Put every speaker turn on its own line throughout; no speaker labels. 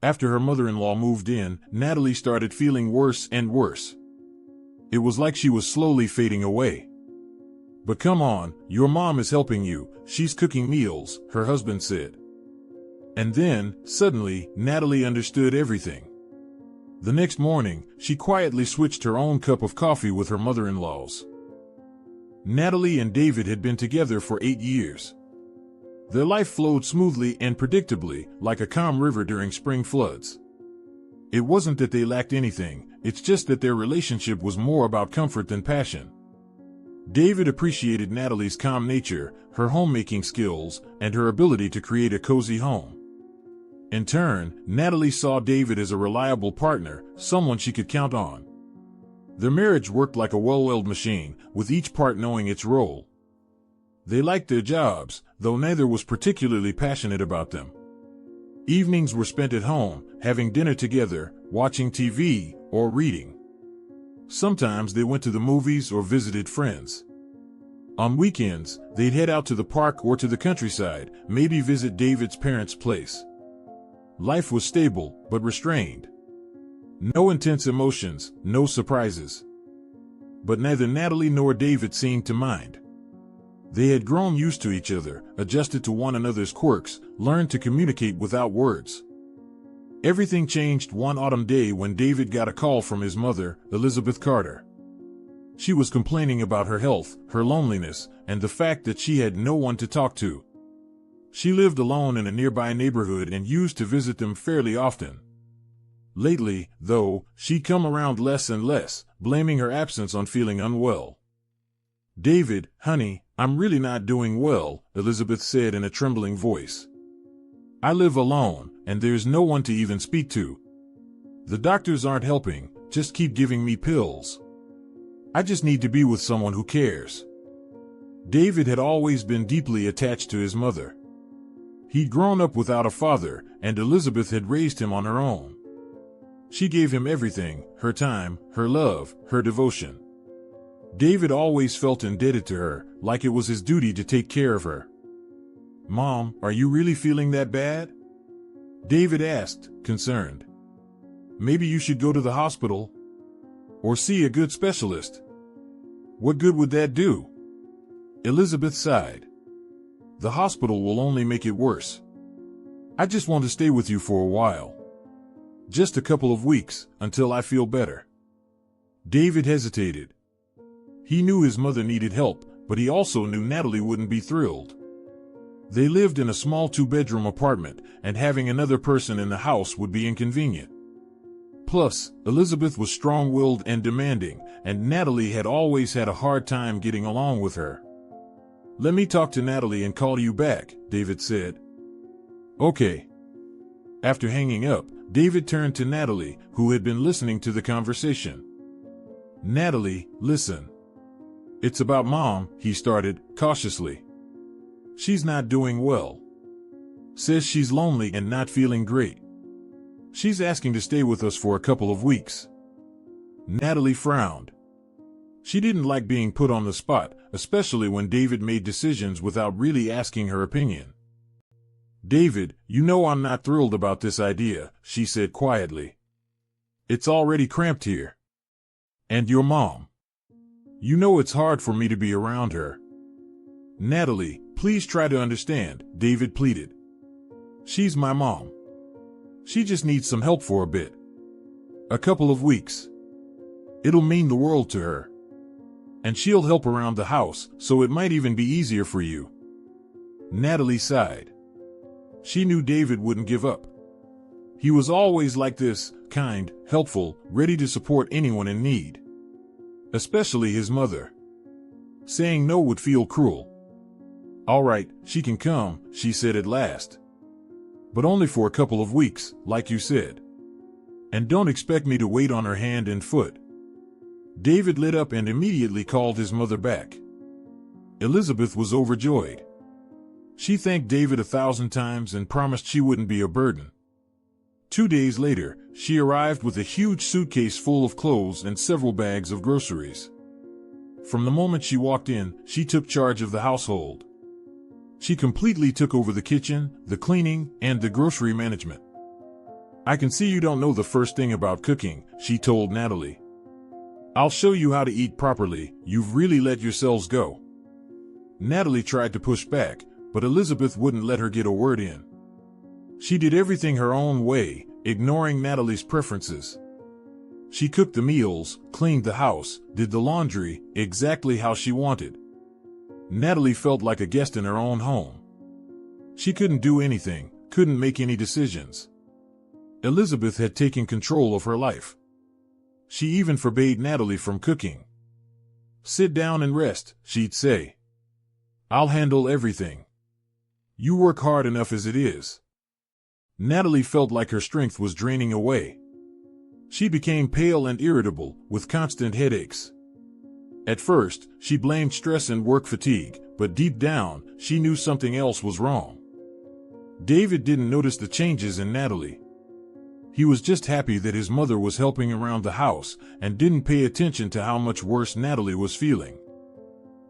After her mother-in-law moved in, Natali started feeling worse and worse. It was like she was slowly fading away. "But come on, your mom is helping you, she's cooking meals," her husband said. And then, suddenly, Natali understood everything. The next morning, she quietly switched her own cup of coffee with her mother-in-law's. Natali and David had been together for 8 years. Their life flowed smoothly and predictably, like a calm river during spring floods. It wasn't that they lacked anything, it's just that their relationship was more about comfort than passion. David appreciated Natali's calm nature, her homemaking skills, and her ability to create a cozy home. In turn, Natali saw David as a reliable partner, someone she could count on. Their marriage worked like a well-oiled machine, with each part knowing its role. They liked their jobs, though neither was particularly passionate about them. Evenings were spent at home, having dinner together, watching TV, or reading. Sometimes they went to the movies or visited friends. On weekends, they'd head out to the park or to the countryside, maybe visit David's parents' place. Life was stable, but restrained. No intense emotions, no surprises. But neither Natali nor David seemed to mind. They had grown used to each other, adjusted to one another's quirks, learned to communicate without words. Everything changed one autumn day when David got a call from his mother, Elizabeth Carter. She was complaining about her health, her loneliness, and the fact that she had no one to talk to. She lived alone in a nearby neighborhood and used to visit them fairly often. Lately, though, she'd come around less and less, blaming her absence on feeling unwell. "David, honey, I'm really not doing well," Elizabeth said in a trembling voice. "I live alone, and there's no one to even speak to. The doctors aren't helping, just keep giving me pills. I just need to be with someone who cares." David had always been deeply attached to his mother. He'd grown up without a father, and Elizabeth had raised him on her own. She gave him everything, her time, her love, her devotion. David always felt indebted to her, like it was his duty to take care of her. "Mom, are you really feeling that bad?" David asked, concerned. "Maybe you should go to the hospital? Or see a good specialist." "What good would that do?" Elizabeth sighed. "The hospital will only make it worse. I just want to stay with you for a while. Just a couple of weeks, until I feel better." David hesitated. He knew his mother needed help, but he also knew Natali wouldn't be thrilled. They lived in a small 2-bedroom apartment, and having another person in the house would be inconvenient. Plus, Elizabeth was strong-willed and demanding, and Natali had always had a hard time getting along with her. "Let me talk to Natali and call you back," David said. "Okay." After hanging up, David turned to Natali, who had been listening to the conversation. "Natali, listen. It's about Mom," he started, cautiously. "She's not doing well. Says she's lonely and not feeling great. She's asking to stay with us for a couple of weeks." Natali frowned. She didn't like being put on the spot, especially when David made decisions without really asking her opinion. "David, you know I'm not thrilled about this idea," she said quietly. "It's already cramped here. And your mom. You know it's hard for me to be around her." "Natali, please try to understand," David pleaded. "She's my mom. She just needs some help for a bit. A couple of weeks. It'll mean the world to her. And she'll help around the house, so it might even be easier for you." Natali sighed. She knew David wouldn't give up. He was always like this, kind, helpful, ready to support anyone in need. Especially his mother. Saying no would feel cruel. "All right, she can come," she said at last. "But only for a couple of weeks, like you said. And don't expect me to wait on her hand and foot." David lit up and immediately called his mother back. Elizabeth was overjoyed. She thanked David 1,000 times and promised she wouldn't be a burden. 2 days later, she arrived with a huge suitcase full of clothes and several bags of groceries. From the moment she walked in, she took charge of the household. She completely took over the kitchen, the cleaning, and the grocery management. I can see you don't know the first thing about cooking, she told Natali. I'll show you how to eat properly. You've really let yourselves go. Natali tried to push back, but Elizabeth wouldn't let her get a word in. She did everything her own way, ignoring Natali's preferences. She cooked the meals, cleaned the house, did the laundry, exactly how she wanted. Natali felt like a guest in her own home. She couldn't do anything, couldn't make any decisions. Elizabeth had taken control of her life. She even forbade Natali from cooking. Sit down and rest, she'd say. I'll handle everything. You work hard enough as it is. Natali felt like her strength was draining away. She became pale and irritable, with constant headaches. At first, she blamed stress and work fatigue, but deep down, she knew something else was wrong. David didn't notice the changes in Natali. He was just happy that his mother was helping around the house and didn't pay attention to how much worse Natali was feeling.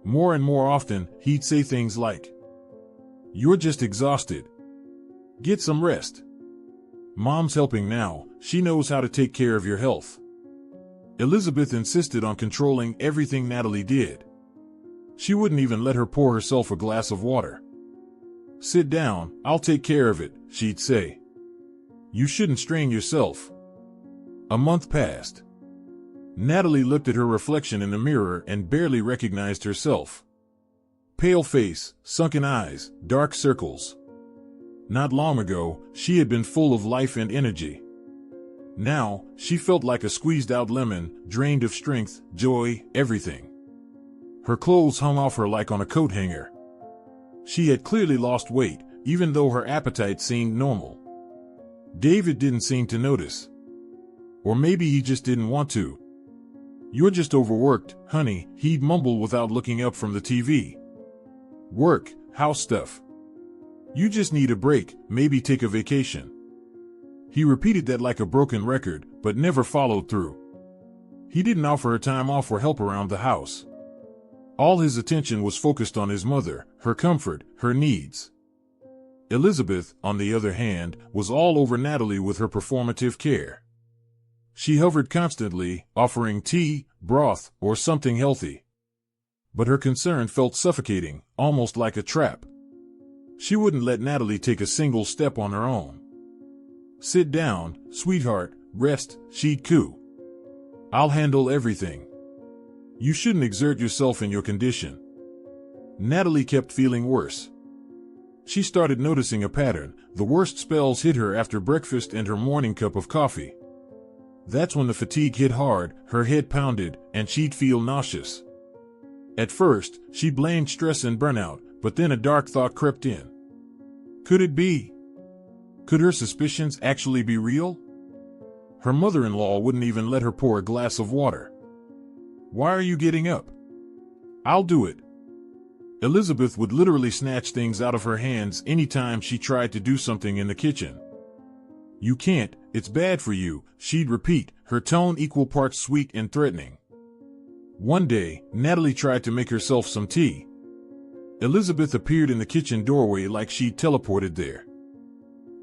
More and more often, he'd say things like, "You're just exhausted. Get some rest. Mom's helping now, she knows how to take care of your health." Elizabeth insisted on controlling everything Natali did. She wouldn't even let her pour herself a glass of water. "Sit down, I'll take care of it," she'd say. "You shouldn't strain yourself." A month passed. Natali looked at her reflection in the mirror and barely recognized herself. Pale face, sunken eyes, dark circles. Not long ago, she had been full of life and energy. Now, she felt like a squeezed-out lemon, drained of strength, joy, everything. Her clothes hung off her like on a coat hanger. She had clearly lost weight, even though her appetite seemed normal. David didn't seem to notice. Or maybe he just didn't want to. "You're just overworked, honey," he'd mumble without looking up from the TV. "Work, house stuff. You just need a break, maybe take a vacation." He repeated that like a broken record, but never followed through. He didn't offer her time off or help around the house. All his attention was focused on his mother, her comfort, her needs. Elizabeth, on the other hand, was all over Natali with her performative care. She hovered constantly, offering tea, broth, or something healthy. But her concern felt suffocating, almost like a trap. She wouldn't let Natali take a single step on her own. "Sit down, sweetheart, rest," she'd coo. "I'll handle everything. You shouldn't exert yourself in your condition." Natali kept feeling worse. She started noticing a pattern. The worst spells hit her after breakfast and her morning cup of coffee. That's when the fatigue hit hard, her head pounded, and she'd feel nauseous. At first, she blamed stress and burnout, but then a dark thought crept in. Could it be? Could her suspicions actually be real? Her mother-in-law wouldn't even let her pour a glass of water. "Why are you getting up?" "I'll do it." Elizabeth would literally snatch things out of her hands anytime she tried to do something in the kitchen. "You can't, it's bad for you," she'd repeat, her tone equal parts sweet and threatening. One day, Natali tried to make herself some tea. Elizabeth appeared in the kitchen doorway like she'd teleported there.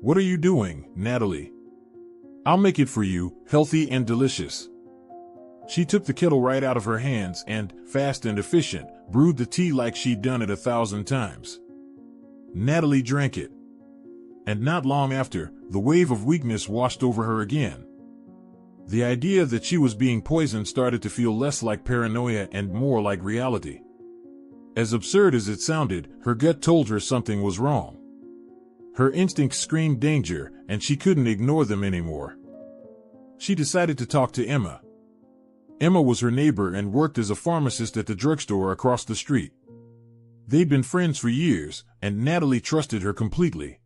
"What are you doing, Natali?" "I'll make it for you, healthy and delicious." She took the kettle right out of her hands and, fast and efficient, brewed the tea like she'd done it 1,000 times. Natali drank it. And not long after, the wave of weakness washed over her again. The idea that she was being poisoned started to feel less like paranoia and more like reality. As absurd as it sounded, her gut told her something was wrong. Her instincts screamed danger, and she couldn't ignore them anymore. She decided to talk to Emma. Emma was her neighbor and worked as a pharmacist at the drugstore across the street. They'd been friends for years, and Natali trusted her completely.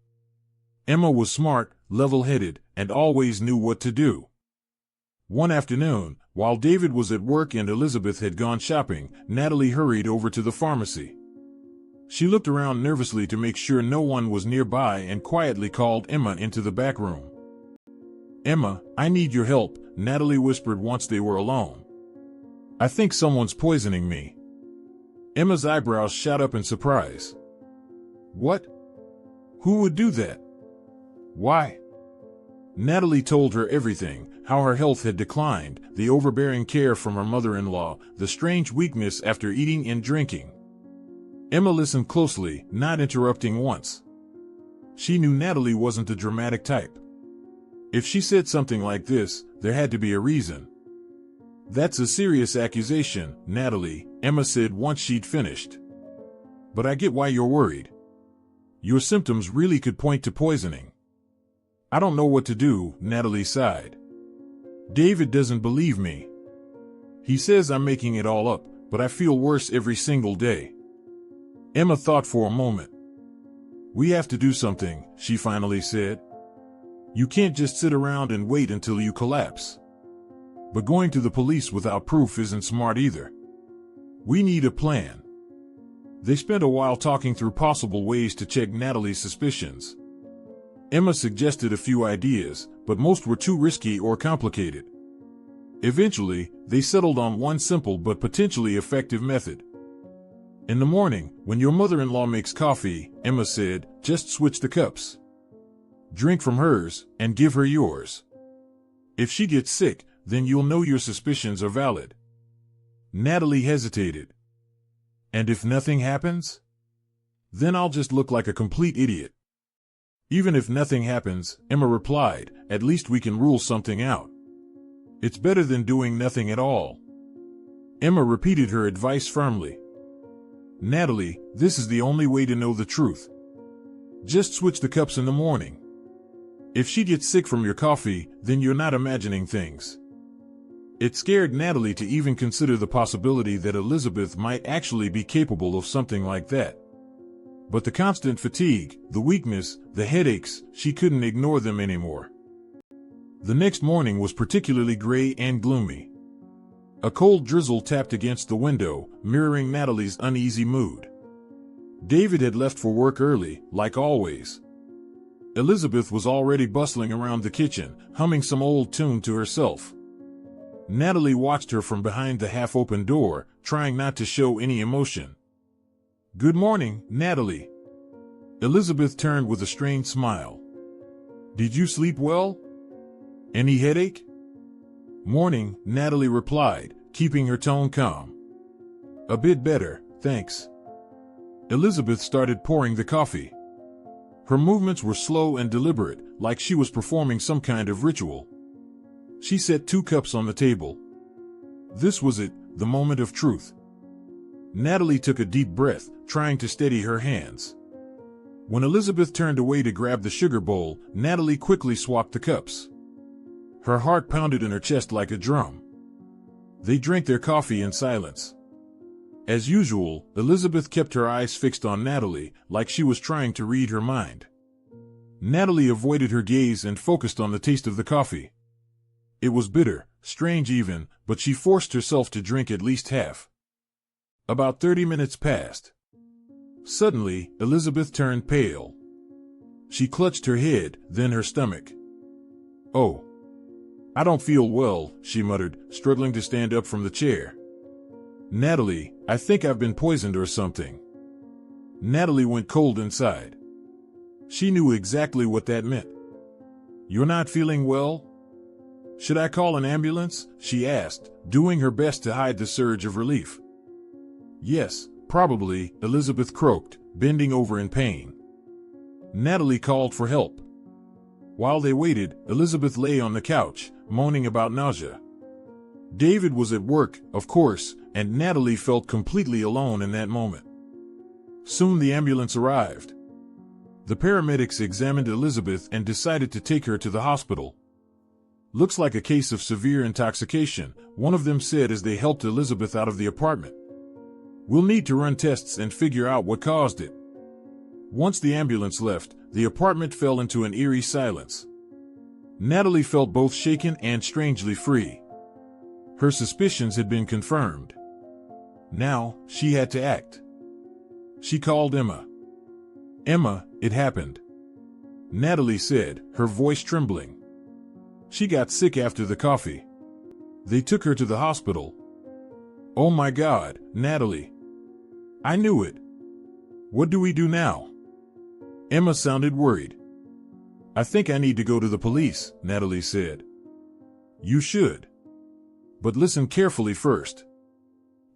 Emma was smart, level-headed, and always knew what to do. One afternoon, while David was at work and Elizabeth had gone shopping, Natali hurried over to the pharmacy. She looked around nervously to make sure no one was nearby and quietly called Emma into the back room. "Emma, I need your help," Natali whispered once they were alone. "I think someone's poisoning me." Emma's eyebrows shot up in surprise. "What? Who would do that? Why?" Natali told her everything, how her health had declined, the overbearing care from her mother-in-law, the strange weakness after eating and drinking. Emma listened closely, not interrupting once. She knew Natali wasn't the dramatic type. If she said something like this, there had to be a reason. "That's a serious accusation, Natali," Emma said once she'd finished. "But I get why you're worried. Your symptoms really could point to poisoning." "I don't know what to do," Natali sighed. "David doesn't believe me. He says I'm making it all up, but I feel worse every single day." Emma thought for a moment. "We have to do something," she finally said. "You can't just sit around and wait until you collapse. But going to the police without proof isn't smart either. We need a plan." They spent a while talking through possible ways to check Natali's suspicions. Emma suggested a few ideas, but most were too risky or complicated. Eventually, they settled on one simple but potentially effective method. "In the morning, when your mother-in-law makes coffee," Emma said, "just switch the cups. Drink from hers, and give her yours. If she gets sick, then you'll know your suspicions are valid." Natali hesitated. "And if nothing happens? Then I'll just look like a complete idiot." "Even if nothing happens," Emma replied, "at least we can rule something out. It's better than doing nothing at all." Emma repeated her advice firmly. "Natali, this is the only way to know the truth. Just switch the cups in the morning. If she gets sick from your coffee, then you're not imagining things." It scared Natali to even consider the possibility that Elizabeth might actually be capable of something like that. But the constant fatigue, the weakness, the headaches, she couldn't ignore them anymore. The next morning was particularly gray and gloomy. A cold drizzle tapped against the window, mirroring Natali's uneasy mood. David had left for work early, like always. Elizabeth was already bustling around the kitchen, humming some old tune to herself. Natali watched her from behind the half-open door, trying not to show any emotion. "Good morning, Natali." Elizabeth turned with a strained smile. "Did you sleep well? Any headache?" "Morning," Natali replied, keeping her tone calm. "A bit better, thanks." Elizabeth started pouring the coffee. Her movements were slow and deliberate, like she was performing some kind of ritual. She set 2 cups on the table. This was it, the moment of truth. Natali took a deep breath, trying to steady her hands. When Elizabeth turned away to grab the sugar bowl, Natali quickly swapped the cups. Her heart pounded in her chest like a drum. They drank their coffee in silence. As usual, Elizabeth kept her eyes fixed on Natali, like she was trying to read her mind. Natali avoided her gaze and focused on the taste of the coffee. It was bitter, strange even, but she forced herself to drink at least half. About 30 minutes passed. Suddenly, Elizabeth turned pale. She clutched her head, then her stomach. "Oh, I don't feel well," she muttered, struggling to stand up from the chair. "Natali, I think I've been poisoned or something." Natali went cold inside. She knew exactly what that meant. "You're not feeling well? Should I call an ambulance?" she asked, doing her best to hide the surge of relief. "Yes, probably," Elizabeth croaked, bending over in pain. Natali called for help. While they waited, Elizabeth lay on the couch, moaning about nausea. David was at work, of course, and Natali felt completely alone in that moment. Soon the ambulance arrived. The paramedics examined Elizabeth and decided to take her to the hospital. "Looks like a case of severe intoxication," one of them said as they helped Elizabeth out of the apartment. "We'll need to run tests and figure out what caused it." Once the ambulance left, the apartment fell into an eerie silence. Natali felt both shaken and strangely free. Her suspicions had been confirmed. Now, she had to act. She called Emma. "Emma, it happened," Natali said, her voice trembling. "She got sick after the coffee. They took her to the hospital." "Oh my God, Natali. I knew it. What do we do now?" Emma sounded worried. I think I need to go to the police, Natali said. You should. But listen carefully first.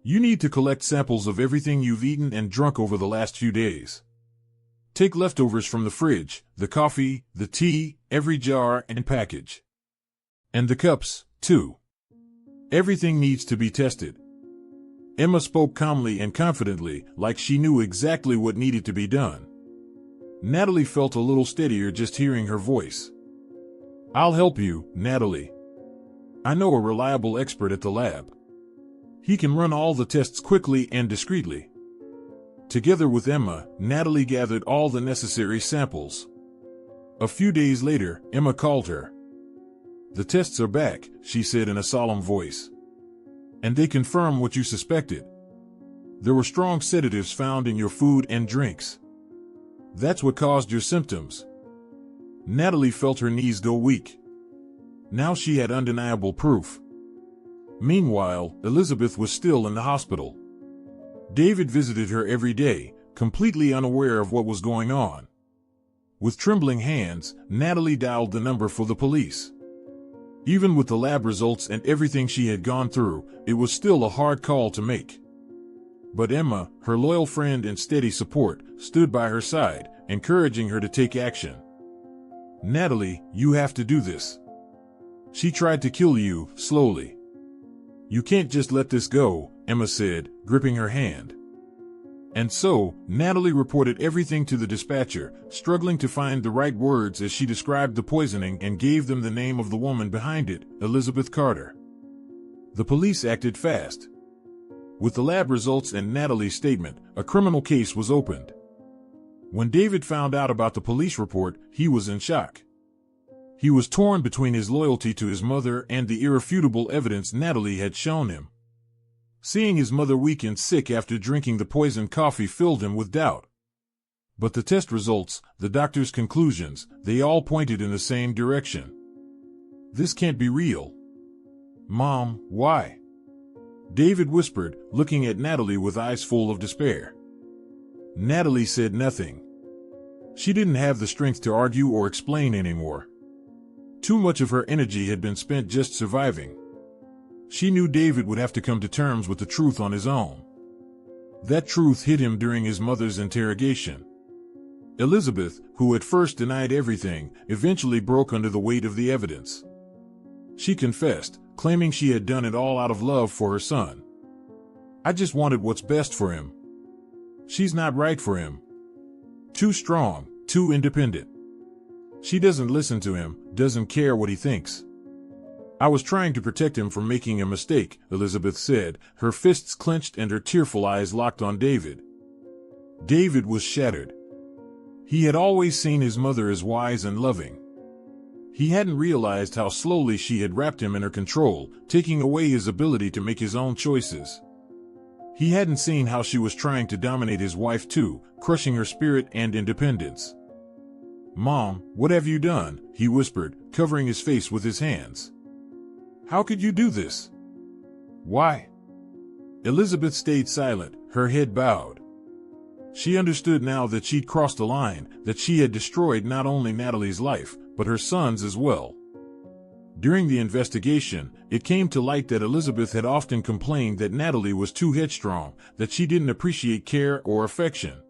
You need to collect samples of everything you've eaten and drunk over the last few days. Take leftovers from the fridge, the coffee, the tea, every jar and package. And the cups, too. Everything needs to be tested. Emma spoke calmly and confidently, like she knew exactly what needed to be done. Natali felt a little steadier just hearing her voice. I'll help you, Natali. I know a reliable expert at the lab. He can run all the tests quickly and discreetly. Together with Emma, Natali gathered all the necessary samples. A few days later, Emma called her. The tests are back, she said in a solemn voice. And they confirm what you suspected. There were strong sedatives found in your food and drinks. That's what caused your symptoms. Natali felt her knees go weak. Now she had undeniable proof. Meanwhile, Elizabeth was still in the hospital. David visited her every day, completely unaware of what was going on. With trembling hands, Natali dialed the number for the police. Even with the lab results and everything she had gone through, it was still a hard call to make. But Emma, her loyal friend and steady support, stood by her side, encouraging her to take action. Natali, you have to do this. She tried to kill you, slowly. You can't just let this go, Emma said, gripping her hand. And so, Natali reported everything to the dispatcher, struggling to find the right words as she described the poisoning and gave them the name of the woman behind it, Elizabeth Carter. The police acted fast. With the lab results and Natali's statement, a criminal case was opened. When David found out about the police report, he was in shock. He was torn between his loyalty to his mother and the irrefutable evidence Natali had shown him. Seeing his mother weak and sick after drinking the poisoned coffee filled him with doubt. But the test results, the doctor's conclusions, they all pointed in the same direction. This can't be real. Mom, why? David whispered, looking at Natali with eyes full of despair. Natali said nothing. She didn't have the strength to argue or explain anymore. Too much of her energy had been spent just surviving. She knew David would have to come to terms with the truth on his own. That truth hit him during his mother's interrogation. Elizabeth, who at first denied everything, eventually broke under the weight of the evidence. She confessed, claiming she had done it all out of love for her son. I just wanted what's best for him. She's not right for him. Too strong, too independent. She doesn't listen to him, doesn't care what he thinks. I was trying to protect him from making a mistake, Elizabeth said, her fists clenched and her tearful eyes locked on David. David was shattered. He had always seen his mother as wise and loving. He hadn't realized how slowly she had wrapped him in her control, taking away his ability to make his own choices. He hadn't seen how she was trying to dominate his wife too, crushing her spirit and independence. Mom, what have you done? He whispered, covering his face with his hands. How could you do this? Why? Elizabeth stayed silent, her head bowed. She understood now that she'd crossed a line, that she had destroyed not only Natali's life, but her son's as well. During the investigation, it came to light that Elizabeth had often complained that Natali was too headstrong, that she didn't appreciate care or affection.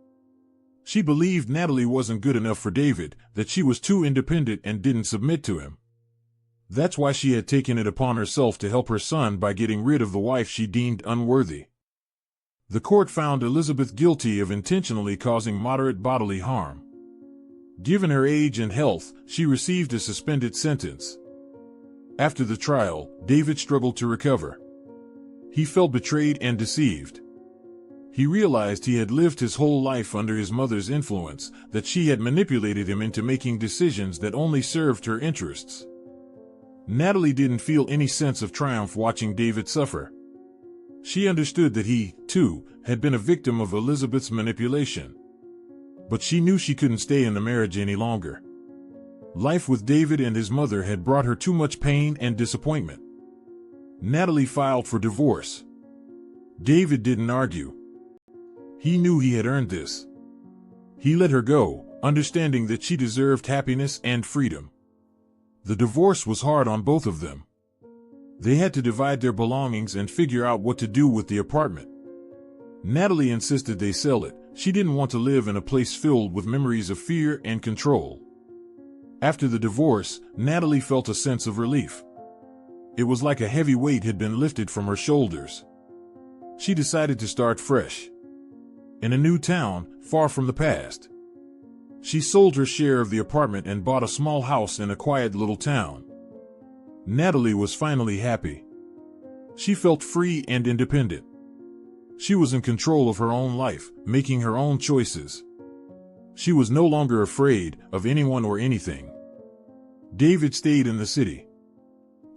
She believed Natali wasn't good enough for David, that she was too independent and didn't submit to him. That's why she had taken it upon herself to help her son by getting rid of the wife she deemed unworthy. The court found Elizabeth guilty of intentionally causing moderate bodily harm. Given her age and health, she received a suspended sentence. After the trial, David struggled to recover. He felt betrayed and deceived. He realized he had lived his whole life under his mother's influence, that she had manipulated him into making decisions that only served her interests. Natali didn't feel any sense of triumph watching David suffer. She understood that he, too, had been a victim of Elizabeth's manipulation. But she knew she couldn't stay in the marriage any longer. Life with David and his mother had brought her too much pain and disappointment. Natali filed for divorce. David didn't argue. He knew he had earned this. He let her go, understanding that she deserved happiness and freedom. The divorce was hard on both of them. They had to divide their belongings and figure out what to do with the apartment. Natali insisted they sell it. She didn't want to live in a place filled with memories of fear and control. After the divorce, Natali felt a sense of relief. It was like a heavy weight had been lifted from her shoulders. She decided to start fresh. In a new town, far from the past. She sold her share of the apartment and bought a small house in a quiet little town. Natali was finally happy. She felt free and independent. She was in control of her own life, making her own choices. She was no longer afraid of anyone or anything. David stayed in the city.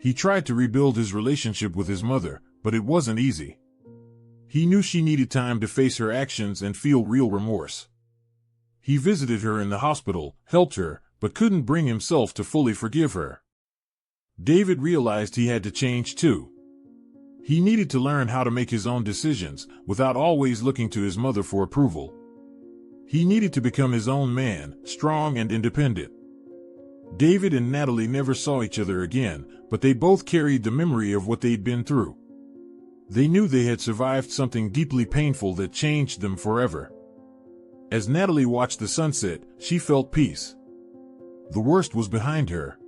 He tried to rebuild his relationship with his mother, but it wasn't easy. He knew she needed time to face her actions and feel real remorse. He visited her in the hospital, helped her, but couldn't bring himself to fully forgive her. David realized he had to change too. He needed to learn how to make his own decisions, without always looking to his mother for approval. He needed to become his own man, strong and independent. David and Natali never saw each other again, but they both carried the memory of what they'd been through. They knew they had survived something deeply painful that changed them forever. As Natali watched the sunset, she felt peace. The worst was behind her.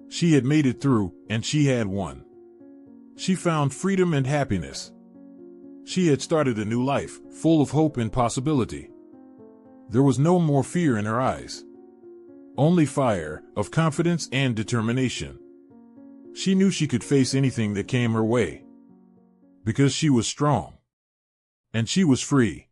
She had made it through, and she had won. She found freedom and happiness. She had started a new life, full of hope and possibility. There was no more fear in her eyes. Only fire, of confidence and determination. She knew she could face anything that came her way. Because she was strong. And she was free.